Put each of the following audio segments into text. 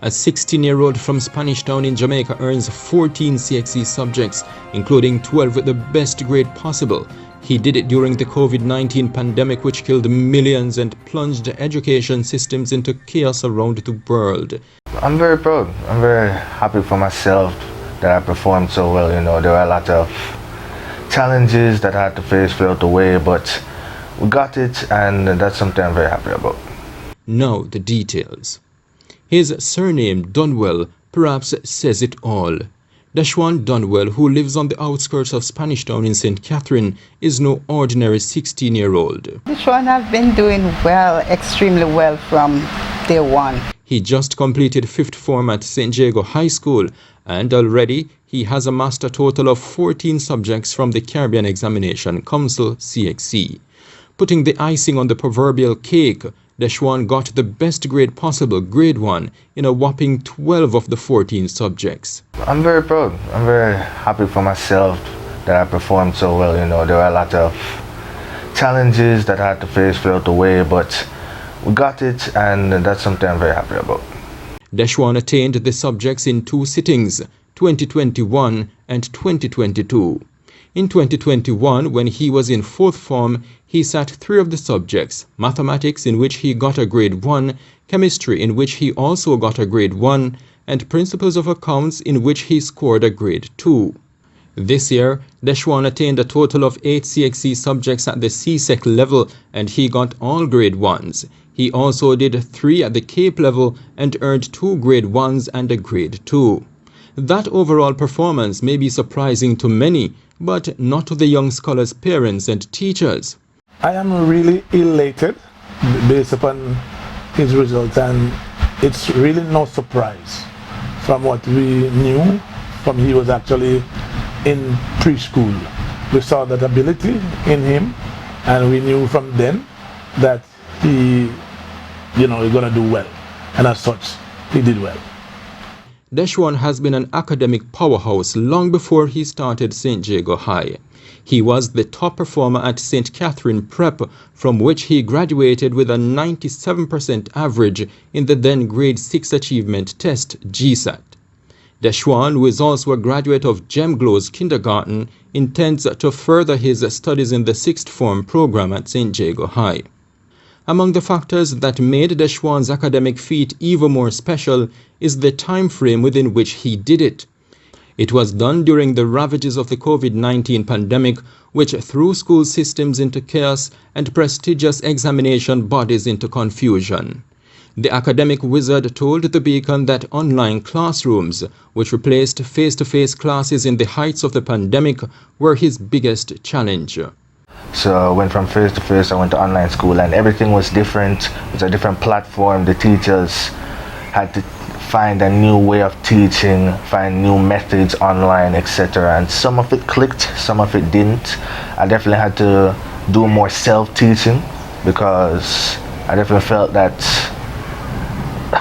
A 16-year-old from Spanish Town in Jamaica earns 14 CXC subjects, including 12 with the best grade possible. He did it during the COVID-19 pandemic, which killed millions and plunged education systems into chaos around the world. I'm very proud. I'm very happy for myself that I performed so well. There were a lot of challenges that I had to face throughout the way, but we got it, and that's something I'm very happy about. Now the details. His surname, Dunwell, perhaps says it all. Dshawan Dunwell, who lives on the outskirts of Spanish Town in St Catherine, is no ordinary 16-year-old. Dshawan have been doing well, extremely well from day one. He just completed 5th form at St Jago High School, and already he has amassed a total of 14 subjects from the Caribbean Examination Council, CXC. Putting the icing on the proverbial cake, Dshawan got the best grade possible, grade 1, in a whopping 12 of the 14 subjects. I'm very proud. I'm very happy for myself that I performed so well. There were a lot of challenges that I had to face throughout the way, but we got it, and that's something I'm very happy about. Dshawan attained the subjects in 2 sittings, 2021 and 2022. In 2021, when he was in 4th form, he sat 3 of the subjects: mathematics, in which he got a grade 1, chemistry, in which he also got a grade 1, and principles of accounts, in which he scored a grade 2. This year, Dshawan attained a total of 8 CXC subjects at the CSEC level, and he got all grade 1s. He also did 3 at the CAPE level and earned 2 grade 1s and a grade 2. That overall performance may be surprising to many, but not to the young scholar's parents and teachers. I am really elated based upon his results, and it's really no surprise from what we knew from he was actually in preschool. We saw that ability in him, and we knew from then that he, is going to do well, and as such, he did well. Dshawan has been an academic powerhouse long before he started St Jago High. He was the top performer at St Catherine Prep, from which he graduated with a 97% average in the then Grade 6 Achievement Test, GSAT. Dshawan, who is also a graduate of GEMGLO's kindergarten, intends to further his studies in the 6th form program at St Jago High. Among the factors that made Dshawan's academic feat even more special is the time frame within which he did it. It was done during the ravages of the COVID-19 pandemic, which threw school systems into chaos and prestigious examination bodies into confusion. The academic wizard told the Beacon that online classrooms, which replaced face-to-face classes in the heights of the pandemic, were his biggest challenge. So I went from face to face, I went to online school, and everything was different. It was a different platform. The teachers had to find a new way of teaching, find new methods online, etc. And some of it clicked, some of it didn't. I definitely had to do more self-teaching because I definitely felt that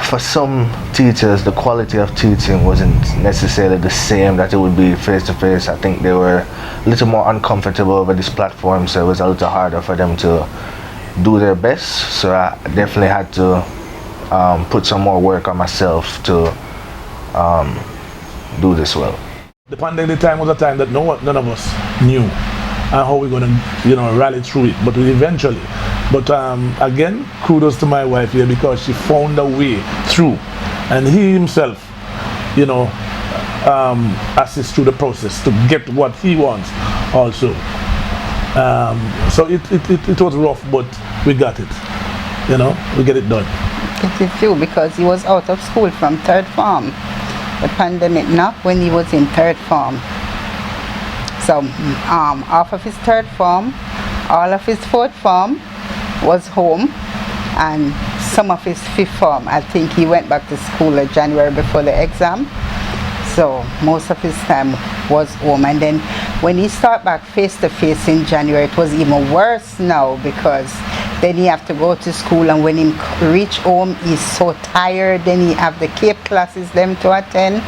for some teachers, the quality of teaching wasn't necessarily the same that it would be face-to-face. I think they were a little more uncomfortable over this platform, so it was a little harder for them to do their best. So I definitely had to put some more work on myself to do this well. The pandemic time was a time that none of us knew how we're going to, rally through it. But we eventually. But again, kudos to my wife here because she found a way through, and he himself, assists through the process to get what he wants also. So it was rough, but we got it. We get it done. It is true because he was out of school from 3rd form. The pandemic knocked when he was in 3rd form. So off of his 3rd form, all of his 4th form was home, and some of his 5th form. I think he went back to school in January before the exam. So most of his time was home, and then when he started back face-to-face in January, it was even worse now because then he have to go to school, and when he reach home, he's so tired. Then he have the CAPE classes them to attend,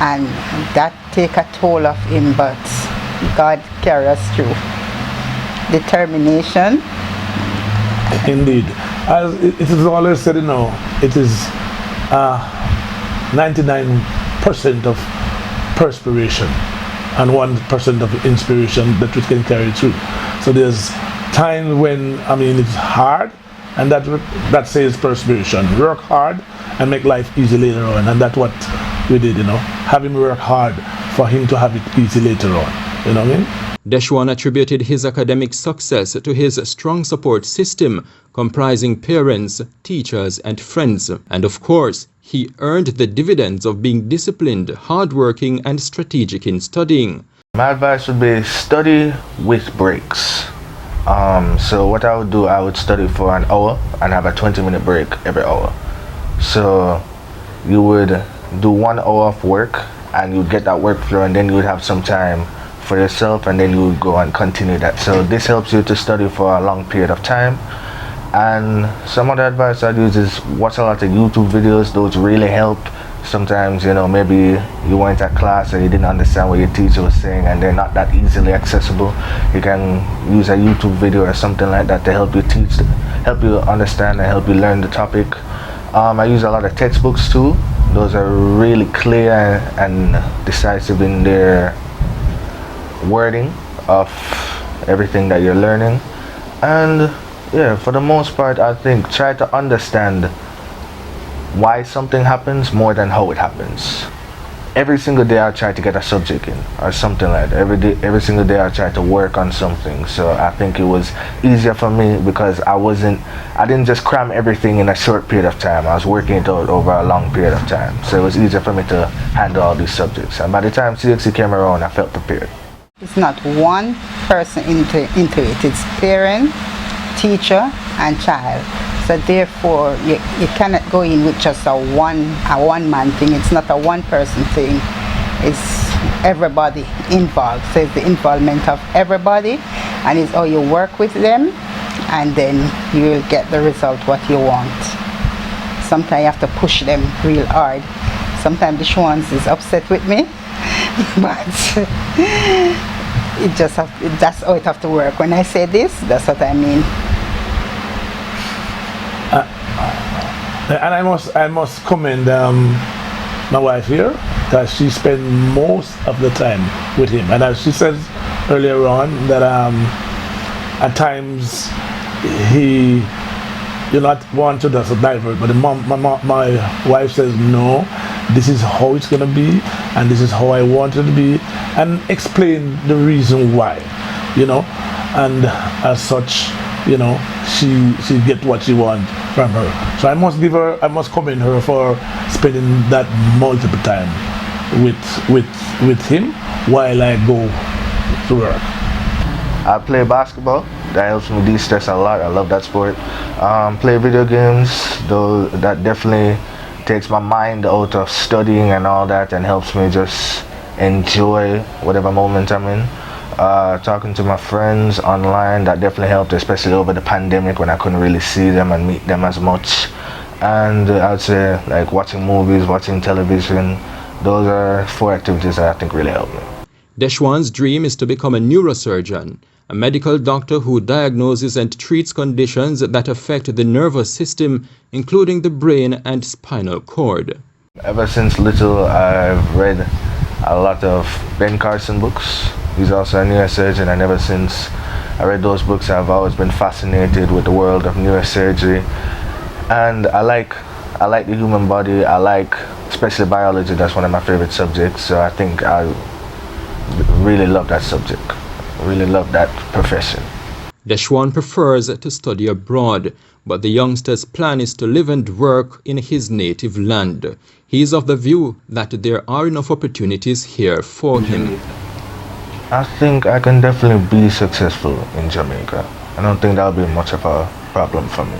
and that take a toll of him, but God carry us through. Determination. Indeed. As it is always said, it is 99% of perspiration and 1% of inspiration that we can carry through. So there's times when, I mean, it's hard, and that says perspiration. Work hard and make life easy later on, and that's what we did, you know. Have him work hard for him to have it easy later on, you know what I mean? Dshawan attributed his academic success to his strong support system comprising parents, teachers, and friends. And of course, he earned the dividends of being disciplined, hardworking, and strategic in studying. My advice would be study with breaks. So what I would do, I would study for an hour and have a 20-minute break every hour. So you would do 1 hour of work and you'd get that workflow, and then you would have some time for yourself, and then you would go and continue that. So this helps you to study for a long period of time. And some other advice I'd use is watch a lot of YouTube videos. Those really help. Sometimes, you know, maybe you weren't at class or you didn't understand what your teacher was saying and they're not that easily accessible. You can use a YouTube video or something like that to help you teach, help you understand and help you learn the topic. I use a lot of textbooks too. Those are really clear and decisive in their wording of everything that you're learning. And yeah, for the most part, I think try to understand why something happens more than how it happens. Every single day I try to get a subject in or something like that. Every single day I try to work on something. So I think it was easier for me because I didn't just cram everything in a short period of time. I was working it out over a long period of time. So it was easier for me to handle all these subjects. And by the time CXC came around, I felt prepared. It's not one person into it. It's parent, teacher, and child. So therefore, you cannot go in with just a one-man thing. It's not a one-person thing. It's everybody involved. So it's the involvement of everybody, and it's how you work with them, and then you will get the result what you want. Sometimes you have to push them real hard. Sometimes the Dshawan is upset with me, but that's how it have to work. When I say this, that's what I mean. And I must commend my wife here, that she spent most of the time with him. And as she says earlier on, that at times you not want to just divert, but my wife says no, this is how it's gonna be, and this is how I want it to be, and explain the reason why, you know. And as such, you know, she get what she wants from her. So I must commend her for spending that multiple time with him while I go to work. I play basketball. That helps me de-stress a lot. I love that sport. Play video games, though that definitely takes my mind out of studying and all that and helps me just enjoy whatever moment I'm in. Talking to my friends online, that definitely helped, especially over the pandemic when I couldn't really see them and meet them as much. And I'd say like watching movies, watching television, those are 4 activities that I think really helped me. Dshawan's dream is to become a neurosurgeon, a medical doctor who diagnoses and treats conditions that affect the nervous system, including the brain and spinal cord. Ever since little, I've read a lot of Ben Carson books. He's also a neurosurgeon, and ever since I read those books, I've always been fascinated with the world of neurosurgery. And I like the human body. I like especially biology. That's one of my favorite subjects. So I think I really love that subject. I really love that profession. Dshawan prefers to study abroad, but the youngster's plan is to live and work in his native land. He is of the view that there are enough opportunities here for him. I think I can definitely be successful in Jamaica. I don't think that'll be much of a problem for me.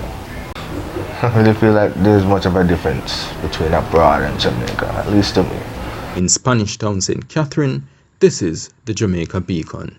I really feel like there's much of a difference between abroad and Jamaica, at least to me. In Spanish Town, St. Catherine, this is the Jamaica Beacon.